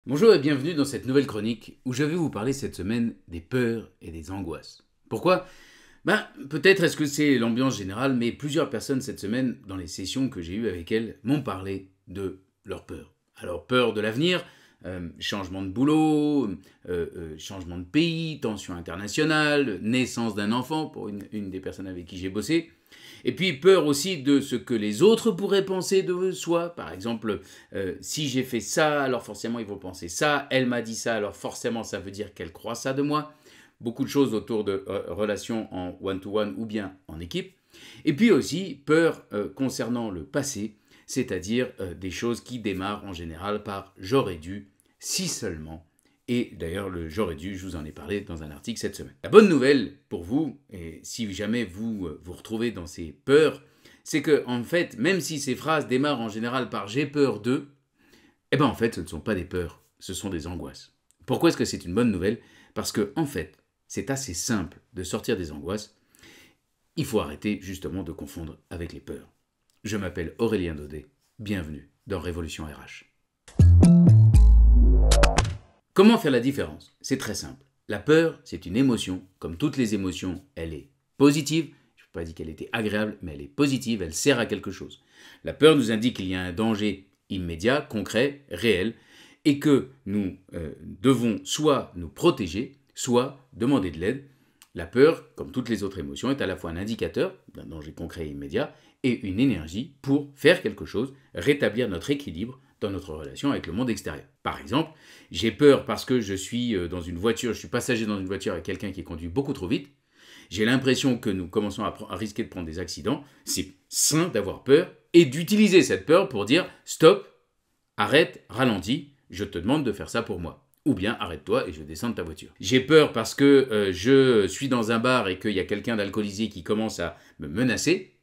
Bonjour et bienvenue dans cette nouvelle chronique où je vais vous parler cette semaine des peurs et des angoisses. Pourquoi? Peut-être est-ce que c'est l'ambiance générale, mais plusieurs personnes cette semaine, dans les sessions que j'ai eues avec elles, m'ont parlé de leurs peurs. Alors peur de l'avenir, changement de boulot, changement de pays, tension internationale, naissance d'un enfant pour une des personnes avec qui j'ai bossé. Et puis peur aussi de ce que les autres pourraient penser de soi. Par exemple, si j'ai fait ça, alors forcément ils vont penser ça. Elle m'a dit ça, alors forcément ça veut dire qu'elle croit ça de moi. Beaucoup de choses autour de relations en one-to-one ou bien en équipe. Et puis aussi peur concernant le passé, c'est-à-dire des choses qui démarrent en général par « j'aurais dû », si seulement. Et d'ailleurs, le j'aurais dû, je vous en ai parlé dans un article cette semaine. La bonne nouvelle pour vous, et si jamais vous vous retrouvez dans ces peurs, c'est que en fait, même si ces phrases démarrent en général par j'ai peur de, en fait, ce ne sont pas des peurs, ce sont des angoisses. Pourquoi est-ce que c'est une bonne nouvelle? Parce que en fait, c'est assez simple de sortir des angoisses. Il faut arrêter justement de confondre avec les peurs. Je m'appelle Aurélien Daudet, bienvenue dans Révolution RH. Comment faire la différence? C'est très simple. La peur, c'est une émotion. Comme toutes les émotions, elle est positive. Je ne peux pas dire qu'elle était agréable, mais elle est positive, elle sert à quelque chose. La peur nous indique qu'il y a un danger immédiat, concret, réel, et que nous devons soit nous protéger, soit demander de l'aide. La peur, comme toutes les autres émotions, est à la fois un indicateur d'un danger concret et immédiat et une énergie pour faire quelque chose, rétablir notre équilibre dans notre relation avec le monde extérieur. Par exemple, j'ai peur parce que je suis dans une voiture, je suis passager dans une voiture avec quelqu'un qui conduit beaucoup trop vite. J'ai l'impression que nous commençons à risquer de prendre des accidents. C'est sain d'avoir peur et d'utiliser cette peur pour dire « stop, arrête, ralentis, je te demande de faire ça pour moi ». Ou bien arrête-toi et je descends de ta voiture. J'ai peur parce que je suis dans un bar et qu'il y a quelqu'un d'alcoolisé qui commence à me menacer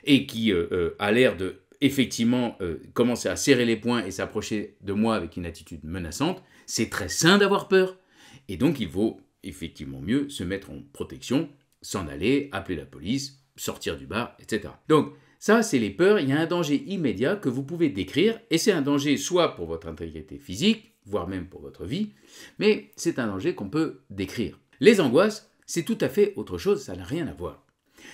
et qui a l'air de effectivement commencer à serrer les poings et s'approcher de moi avec une attitude menaçante. C'est très sain d'avoir peur. Et donc il vaut effectivement mieux se mettre en protection, s'en aller, appeler la police, sortir du bar, etc. Donc ça, c'est les peurs. Il y a un danger immédiat que vous pouvez décrire et c'est un danger soit pour votre intégrité physique, voire même pour votre vie, mais c'est un danger qu'on peut décrire. Les angoisses, c'est tout à fait autre chose, ça n'a rien à voir.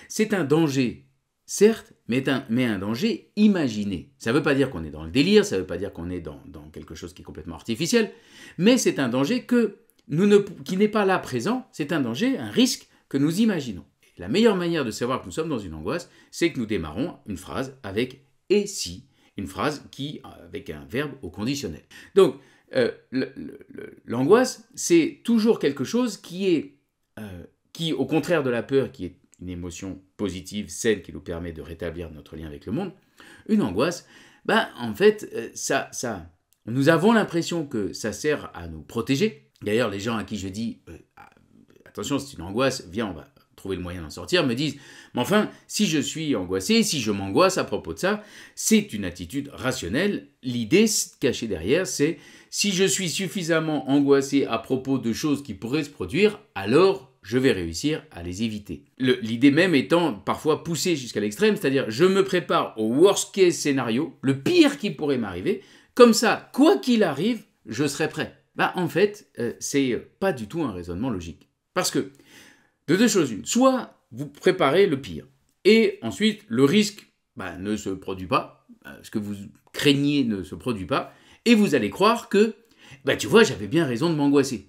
C'est un danger, certes, mais un danger imaginé. Ça ne veut pas dire qu'on est dans le délire, ça ne veut pas dire qu'on est dans quelque chose qui est complètement artificiel, mais c'est un danger qui n'est pas là présent, c'est un danger, un risque que nous imaginons. Et la meilleure manière de savoir que nous sommes dans une angoisse, c'est que nous démarrons une phrase avec « et si », une phrase avec un verbe au conditionnel. Donc, l'angoisse, c'est toujours quelque chose qui, au contraire de la peur, qui est une émotion positive, saine, qui nous permet de rétablir notre lien avec le monde, une angoisse, en fait, nous avons l'impression que ça sert à nous protéger. D'ailleurs, les gens à qui je dis attention, c'est une angoisse, viens, on va trouver le moyen d'en sortir, me disent mais enfin, si je suis angoissé, si je m'angoisse à propos de ça, c'est une attitude rationnelle. L'idée cachée derrière, c'est si je suis suffisamment angoissé à propos de choses qui pourraient se produire, alors je vais réussir à les éviter. L'idée même étant parfois poussée jusqu'à l'extrême, c'est-à-dire je me prépare au worst case scénario, le pire qui pourrait m'arriver, comme ça, quoi qu'il arrive, je serai prêt. En fait, c'est pas du tout un raisonnement logique. Parce que, de deux choses une, soit vous préparez le pire, et ensuite le risque ne se produit pas, ce que vous craignez ne se produit pas, et vous allez croire que, tu vois, j'avais bien raison de m'angoisser.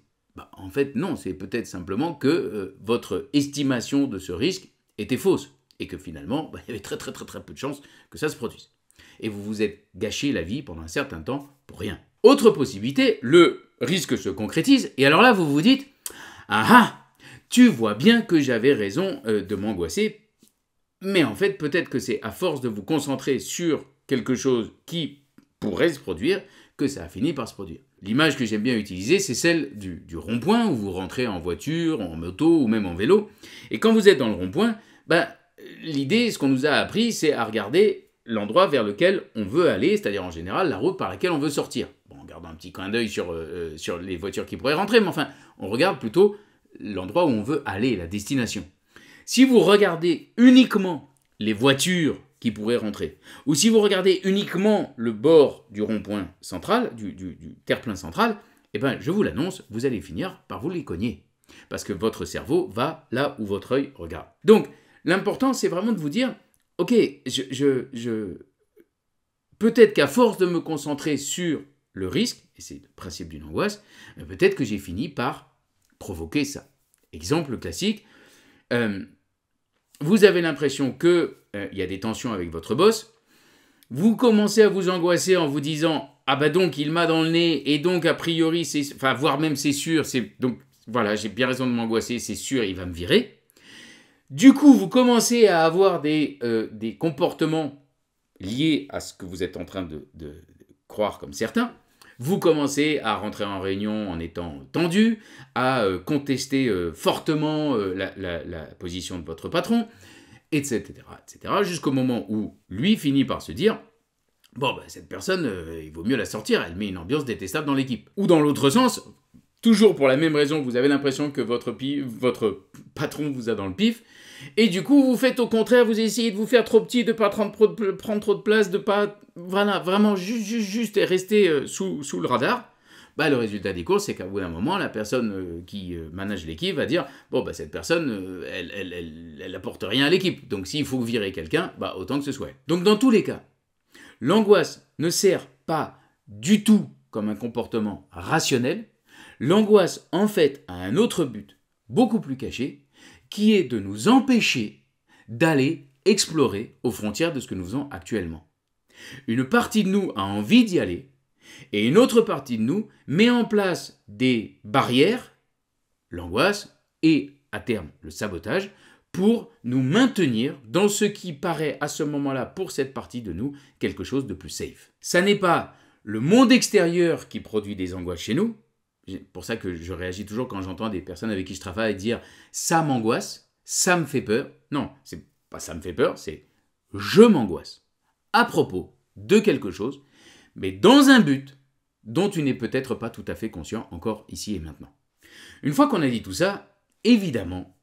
En fait, non, c'est peut-être simplement que votre estimation de ce risque était fausse, et que finalement, il y avait très peu de chances que ça se produise. Et vous vous êtes gâché la vie pendant un certain temps pour rien. Autre possibilité, le risque se concrétise, et alors là, vous vous dites « Ah, tu vois bien que j'avais raison de m'angoisser, mais en fait, peut-être que c'est à force de vous concentrer sur quelque chose qui pourrait se produire que ça a fini par se produire. » L'image que j'aime bien utiliser, c'est celle du rond-point, où vous rentrez en voiture, en moto ou même en vélo, et quand vous êtes dans le rond-point, l'idée, ce qu'on nous a appris, c'est à regarder l'endroit vers lequel on veut aller, c'est-à-dire en général la route par laquelle on veut sortir. Bon, en gardant un petit clin d'œil sur les voitures qui pourraient rentrer, mais enfin, on regarde plutôt l'endroit où on veut aller, la destination. Si vous regardez uniquement les voitures qui pourrait rentrer. Ou si vous regardez uniquement le bord du rond-point central, du terre-plein central, eh ben, je vous l'annonce, vous allez finir par vous les cogner. Parce que votre cerveau va là où votre œil regarde. Donc, l'important, c'est vraiment de vous dire, ok, peut-être qu'à force de me concentrer sur le risque, et c'est le principe d'une angoisse, peut-être que j'ai fini par provoquer ça. Exemple classique, vous avez l'impression qu'il y a des tensions avec votre boss, vous commencez à vous angoisser en vous disant « Ah bah donc il m'a dans le nez et donc a priori, voire même c'est sûr, donc voilà, j'ai bien raison de m'angoisser, c'est sûr, il va me virer. » Du coup, vous commencez à avoir des comportements liés à ce que vous êtes en train de croire comme certains. Vous commencez à rentrer en réunion en étant tendu, à contester fortement la position de votre patron, etc., jusqu'au moment où lui finit par se dire « Bon, cette personne, il vaut mieux la sortir, elle met une ambiance détestable dans l'équipe. » Ou dans l'autre sens, toujours pour la même raison, vous avez l'impression que votre patron vous a dans le pif, et du coup, vous faites au contraire, vous essayez de vous faire trop petit, de ne pas prendre trop de place, de pas, voilà, vraiment juste rester sous le radar. Le résultat des courses, c'est qu'à bout d'un moment, la personne qui manage l'équipe va dire « Bon, cette personne, elle n'apporte rien à l'équipe. Donc, s'il faut virer quelqu'un, autant que ce soit elle. » Donc, dans tous les cas, l'angoisse ne sert pas du tout comme un comportement rationnel. L'angoisse, en fait, a un autre but, beaucoup plus caché, qui est de nous empêcher d'aller explorer aux frontières de ce que nous faisons actuellement. Une partie de nous a envie d'y aller, et une autre partie de nous met en place des barrières, l'angoisse et, à terme, le sabotage, pour nous maintenir dans ce qui paraît à ce moment-là, pour cette partie de nous, quelque chose de plus safe. Ça n'est pas le monde extérieur qui produit des angoisses chez nous. C'est pour ça que je réagis toujours quand j'entends des personnes avec qui je travaille dire « ça m'angoisse, ça me fait peur ». Non, c'est pas ça me fait peur, c'est « je m'angoisse » à propos de quelque chose, mais dans un but dont tu n'es peut-être pas tout à fait conscient encore ici et maintenant. Une fois qu'on a dit tout ça, évidemment,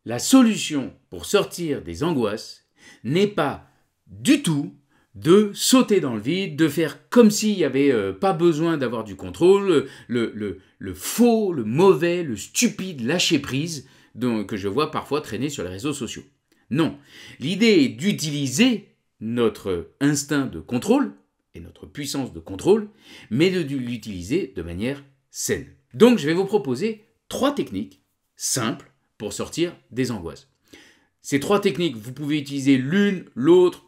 la solution pour sortir des angoisses n'est pas du tout de sauter dans le vide, de faire comme s'il n'y avait pas besoin d'avoir du contrôle, le faux, le mauvais, le stupide lâcher-prise que je vois parfois traîner sur les réseaux sociaux. Non, l'idée est d'utiliser notre instinct de contrôle et notre puissance de contrôle, mais de l'utiliser de manière saine. Donc je vais vous proposer 3 techniques simples pour sortir des angoisses. Ces 3 techniques, vous pouvez utiliser l'une, l'autre,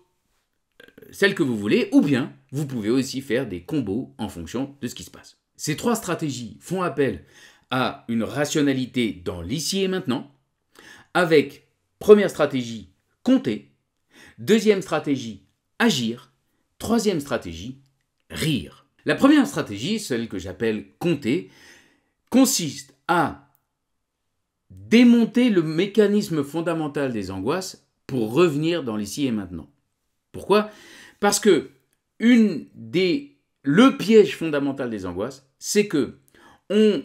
celle que vous voulez, ou bien vous pouvez aussi faire des combos en fonction de ce qui se passe. Ces 3 stratégies font appel à une rationalité dans l'ici et maintenant, avec première stratégie, compter, deuxième stratégie, agir, troisième stratégie, rire. La première stratégie, celle que j'appelle compter, consiste à démonter le mécanisme fondamental des angoisses pour revenir dans l'ici et maintenant. Pourquoi ? Parce que le piège fondamental des angoisses, c'est que on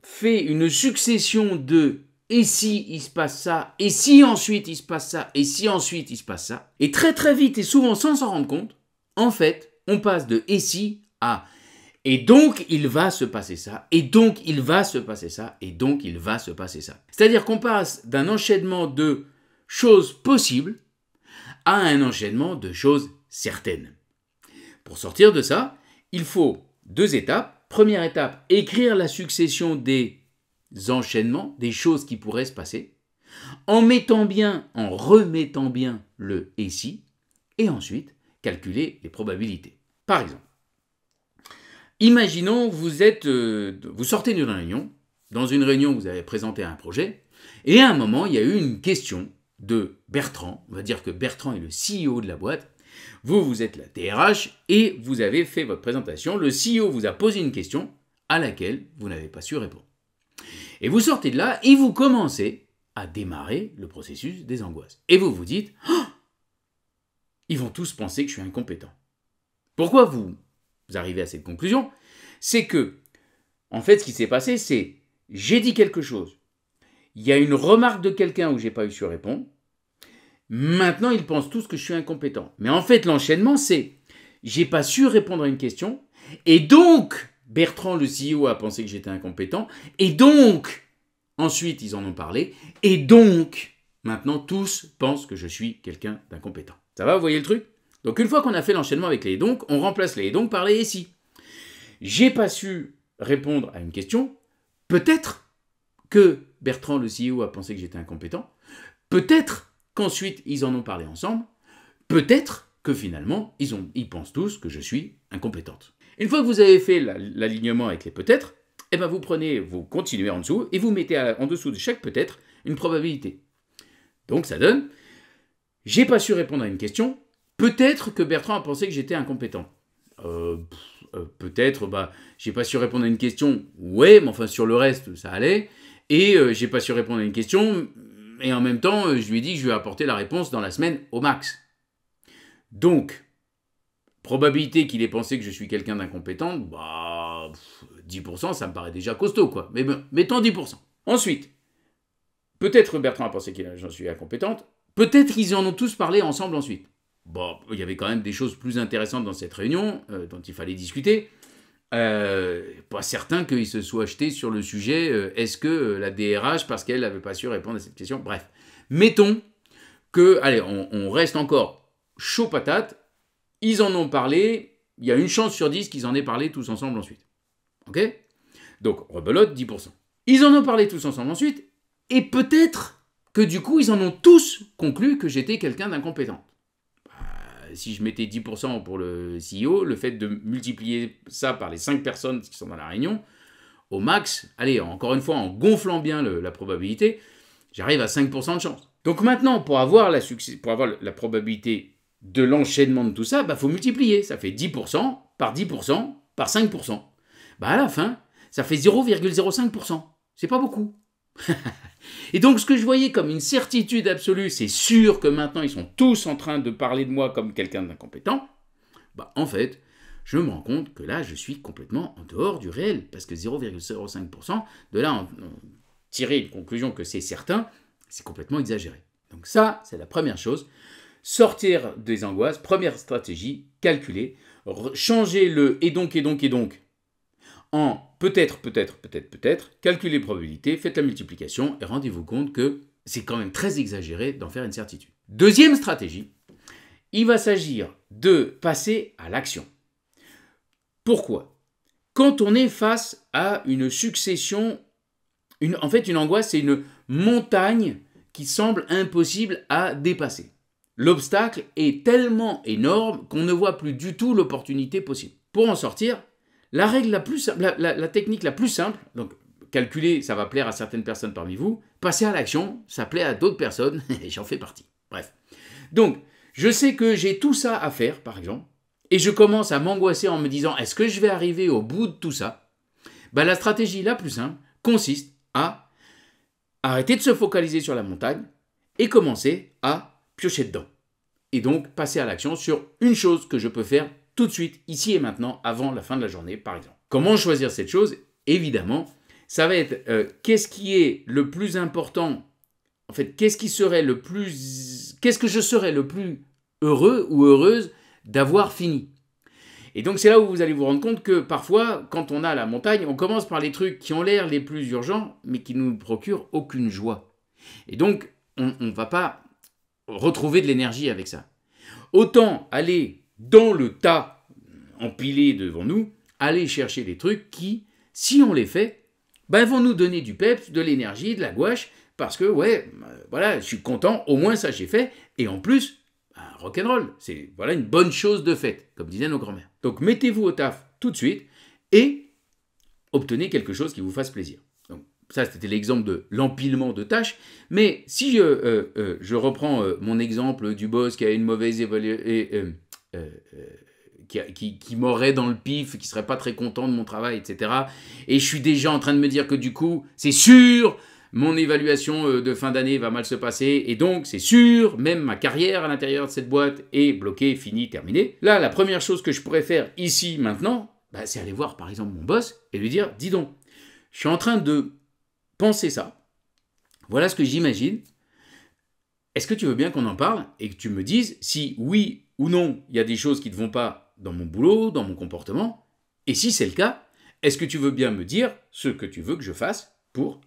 fait une succession de « et si il se passe ça », « et si ensuite il se passe ça », « et si ensuite il se passe ça », et très très vite et souvent sans s'en rendre compte, en fait, on passe de « et si » à « et donc il va se passer ça », et donc il va se passer ça, et donc il va se passer ça. C'est-à-dire qu'on passe d'un enchaînement de choses possibles à un enchaînement de choses certaines. Pour sortir de ça, il faut 2 étapes. Première étape, écrire la succession des enchaînements, des choses qui pourraient se passer, en remettant bien le « et si », et ensuite calculer les probabilités. Par exemple, imaginons vous sortez d'une réunion, dans une réunion vous avez présenté un projet, et à un moment il y a eu une question de Bertrand, on va dire que Bertrand est le CEO de la boîte, vous êtes la DRH et vous avez fait votre présentation, le CEO vous a posé une question à laquelle vous n'avez pas su répondre. Et vous sortez de là et vous commencez à démarrer le processus des angoisses. Et vous vous dites oh, ils vont tous penser que je suis incompétent. Pourquoi vous arrivez à cette conclusion ? C'est que, en fait, ce qui s'est passé, c'est j'ai dit quelque chose. Il y a une remarque de quelqu'un où je n'ai pas eu su répondre. maintenant ils pensent tous que je suis incompétent. Mais en fait, l'enchaînement, c'est j'ai pas su répondre à une question, et donc Bertrand, le CEO, a pensé que j'étais incompétent, et donc ensuite ils en ont parlé, et donc maintenant tous pensent que je suis quelqu'un d'incompétent. Ça va, vous voyez le truc? Donc une fois qu'on a fait l'enchaînement avec les et donc, on remplace les et donc par les et si. J'ai pas su répondre à une question, peut-être que Bertrand, le CEO, a pensé que j'étais incompétent, peut-être qu'ensuite ils en ont parlé ensemble, peut-être que finalement ils pensent tous que je suis incompétente. Une fois que vous avez fait l'alignement avec les peut-être, eh ben vous continuez en dessous et vous mettez en dessous de chaque peut-être une probabilité. Donc ça donne, j'ai pas su répondre à une question, peut-être que Bertrand a pensé que j'étais incompétent. Peut-être, j'ai pas su répondre à une question, ouais, mais enfin sur le reste, ça allait. Et j'ai pas su répondre à une question, et en même temps, je lui ai dit que je lui ai apporté la réponse dans la semaine au max. Donc, probabilité qu'il ait pensé que je suis quelqu'un d'incompétent, 10%, ça me paraît déjà costaud, quoi. Mais bon, mettons 10%. Ensuite, peut-être Bertrand a pensé que j'en suis incompétente, peut-être qu'ils en ont tous parlé ensemble ensuite. Bon, il y avait quand même des choses plus intéressantes dans cette réunion, dont il fallait discuter. Pas certain qu'ils se soient achetés sur le sujet, est-ce que la DRH, parce qu'elle n'avait pas su répondre à cette question, bref. Mettons que, allez, on reste encore chaud patate, ils en ont parlé, il y a une chance sur 10 qu'ils en aient parlé tous ensemble ensuite. Ok? Donc, rebelote, 10%. Ils en ont parlé tous ensemble ensuite, et peut-être que du coup, ils en ont tous conclu que j'étais quelqu'un d'incompétent. Si je mettais 10% pour le CEO, le fait de multiplier ça par les 5 personnes qui sont dans la réunion, au max, allez, encore une fois, en gonflant bien la probabilité, j'arrive à 5% de chance. Donc maintenant, pour avoir la probabilité de l'enchaînement de tout ça, il faut multiplier. Ça fait 10% par 5%. À la fin, ça fait 0,05%. C'est pas beaucoup. Et donc, ce que je voyais comme une certitude absolue, c'est sûr que maintenant, ils sont tous en train de parler de moi comme quelqu'un d'incompétent. En fait, je me rends compte que là, je suis complètement en dehors du réel. Parce que 0,05%, de là, tirer une conclusion que c'est certain, c'est complètement exagéré. Donc ça, c'est la première chose. Sortir des angoisses, première stratégie, calculer, changer le et donc en peut-être, calculez les probabilités, faites la multiplication et rendez-vous compte que c'est quand même très exagéré d'en faire une certitude. Deuxième stratégie, il va s'agir de passer à l'action. Pourquoi? Quand on est face à une succession, une angoisse, c'est une montagne qui semble impossible à dépasser. L'obstacle est tellement énorme qu'on ne voit plus du tout l'opportunité possible. Pour en sortir, la technique la plus simple, donc calculer, ça va plaire à certaines personnes parmi vous, passer à l'action, ça plaît à d'autres personnes, et j'en fais partie. Bref. Donc, je sais que j'ai tout ça à faire, par exemple, et je commence à m'angoisser en me disant, est-ce que je vais arriver au bout de tout ça? La stratégie la plus simple consiste à arrêter de se focaliser sur la montagne et commencer à piocher dedans. Et donc, passer à l'action sur une chose que je peux faire tout de suite, ici et maintenant, avant la fin de la journée, par exemple. Comment choisir cette chose? Évidemment, ça va être qu'est-ce qui est le plus important, en fait, qu'est-ce que je serais le plus heureux ou heureuse d'avoir fini. Et donc, c'est là où vous allez vous rendre compte que parfois, quand on a la montagne, on commence par les trucs qui ont l'air les plus urgents, mais qui ne nous procurent aucune joie. Et donc, on ne va pas retrouver de l'énergie avec ça. Autant aller dans le tas empilé devant nous, aller chercher des trucs qui, si on les fait, vont nous donner du peps, de l'énergie, de la gouache, parce que, voilà, je suis content, au moins ça j'ai fait, et en plus, rock'n'roll, c'est une bonne chose de faite, comme disaient nos grands-mères. Donc mettez-vous au taf tout de suite, et obtenez quelque chose qui vous fasse plaisir. Donc ça, c'était l'exemple de l'empilement de tâches, mais si je reprends mon exemple du boss qui a une mauvaise évaluation, qui m'aurait dans le pif, qui serait pas très content de mon travail, etc. Et je suis déjà en train de me dire que du coup, c'est sûr, mon évaluation de fin d'année va mal se passer, et donc c'est sûr, même ma carrière à l'intérieur de cette boîte est bloquée, finie, terminée. Là, la première chose que je pourrais faire ici, maintenant, c'est aller voir par exemple mon boss et lui dire, dis donc, je suis en train de penser ça, voilà ce que j'imagine, est-ce que tu veux bien qu'on en parle et que tu me dises si oui ou non il y a des choses qui ne vont pas dans mon boulot, dans mon comportement? Et si c'est le cas, est-ce que tu veux bien me dire ce que tu veux que je fasse pour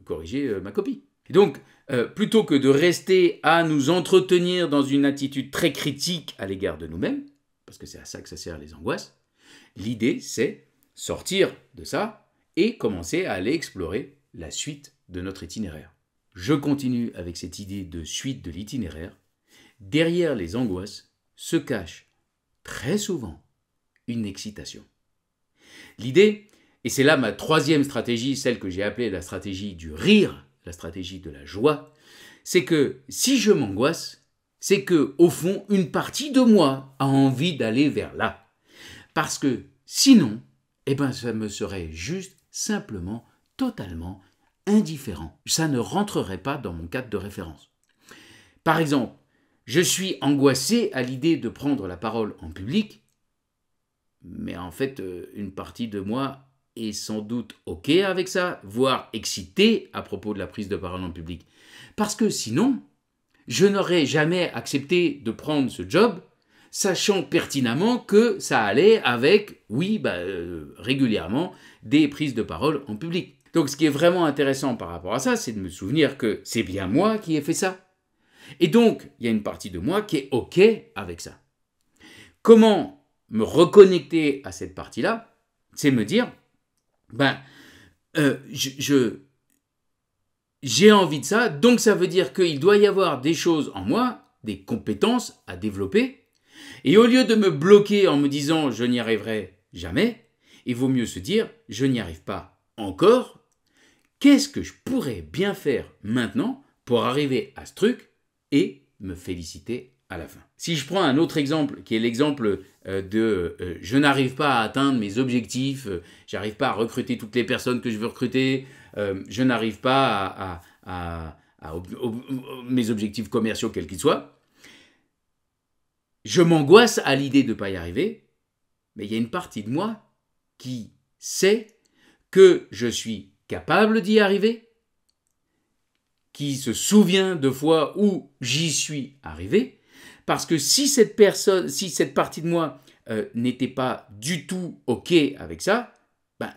corriger ma copie? Et donc, plutôt que de rester à nous entretenir dans une attitude très critique à l'égard de nous-mêmes, parce que c'est à ça que ça sert les angoisses, l'idée c'est sortir de ça et commencer à aller explorer la suite de notre itinéraire. Je continue avec cette idée de suite de l'itinéraire. Derrière les angoisses se cache très souvent une excitation. L'idée, et c'est là ma troisième stratégie, celle que j'ai appelée la stratégie du rire, la stratégie de la joie, c'est que si je m'angoisse, c'est que au fond, une partie de moi a envie d'aller vers là. Parce que sinon, ça me serait juste, simplement, totalement indifférent. Ça ne rentrerait pas dans mon cadre de référence. Par exemple, je suis angoissé à l'idée de prendre la parole en public, mais en fait, une partie de moi est sans doute OK avec ça, voire excité à propos de la prise de parole en public. Parce que sinon, je n'aurais jamais accepté de prendre ce job, sachant pertinemment que ça allait avec, régulièrement, des prises de parole en public. Donc ce qui est vraiment intéressant par rapport à ça, c'est de me souvenir que c'est bien moi qui ai fait ça. Et donc, il y a une partie de moi qui est OK avec ça. Comment me reconnecter à cette partie-là? C'est me dire, j'ai envie de ça, donc ça veut dire qu'il doit y avoir des choses en moi, des compétences à développer, et au lieu de me bloquer en me disant « je n'y arriverai jamais », il vaut mieux se dire « je n'y arrive pas encore », qu'est-ce que je pourrais bien faire maintenant pour arriver à ce truc et me féliciter à la fin. Si je prends un autre exemple, qui est l'exemple je n'arrive pas à atteindre mes objectifs, j'arrive pas à recruter toutes les personnes que je veux recruter, je n'arrive pas à mes objectifs commerciaux, quels qu'ils soient, je m'angoisse à l'idée de ne pas y arriver, mais il y a une partie de moi qui sait que je suis capable d'y arriver, qui se souvient de fois où j'y suis arrivé, parce que si cette partie de moi n'était pas du tout OK avec ça,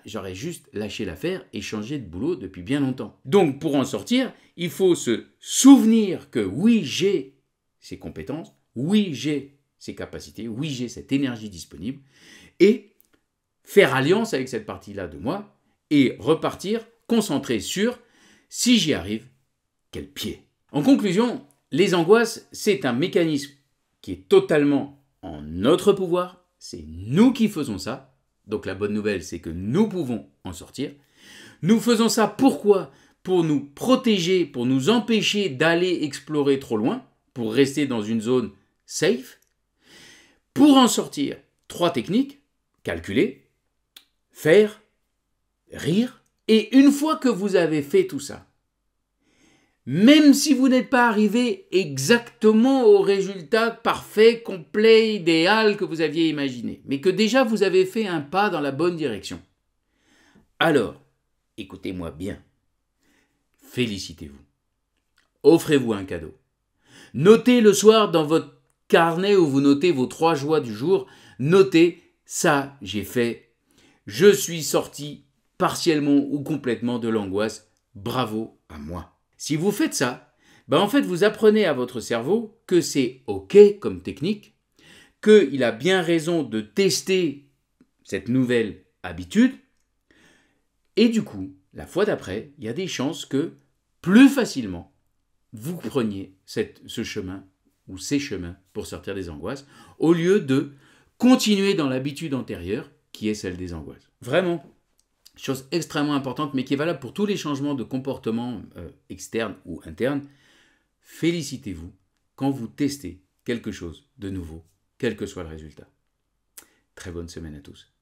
j'aurais juste lâché l'affaire et changé de boulot depuis bien longtemps. Donc pour en sortir, il faut se souvenir que oui, j'ai ces compétences, oui, j'ai ces capacités, oui, j'ai cette énergie disponible, et faire alliance avec cette partie-là de moi et repartir concentré sur si j'y arrive, quel pied. En conclusion, les angoisses, c'est un mécanisme qui est totalement en notre pouvoir, c'est nous qui faisons ça, donc la bonne nouvelle c'est que nous pouvons en sortir. Nous faisons ça pourquoi? Pour nous protéger, pour nous empêcher d'aller explorer trop loin, pour rester dans une zone safe. Pour en sortir, 3 techniques, calculer, faire, rire, et une fois que vous avez fait tout ça, même si vous n'êtes pas arrivé exactement au résultat parfait, complet, idéal que vous aviez imaginé, mais que déjà vous avez fait un pas dans la bonne direction, alors, écoutez-moi bien, félicitez-vous, offrez-vous un cadeau, notez le soir dans votre carnet où vous notez vos 3 joies du jour, notez ça j'ai fait, je suis sorti partiellement ou complètement de l'angoisse, bravo à moi. Si vous faites ça, en fait, vous apprenez à votre cerveau que c'est OK comme technique, qu'il a bien raison de tester cette nouvelle habitude, et du coup, la fois d'après, il y a des chances que, plus facilement, vous preniez ce chemin ou ces chemins pour sortir des angoisses, au lieu de continuer dans l'habitude antérieure, qui est celle des angoisses. Vraiment. Chose extrêmement importante, mais qui est valable pour tous les changements de comportement externes ou internes. Félicitez-vous quand vous testez quelque chose de nouveau, quel que soit le résultat. Très bonne semaine à tous.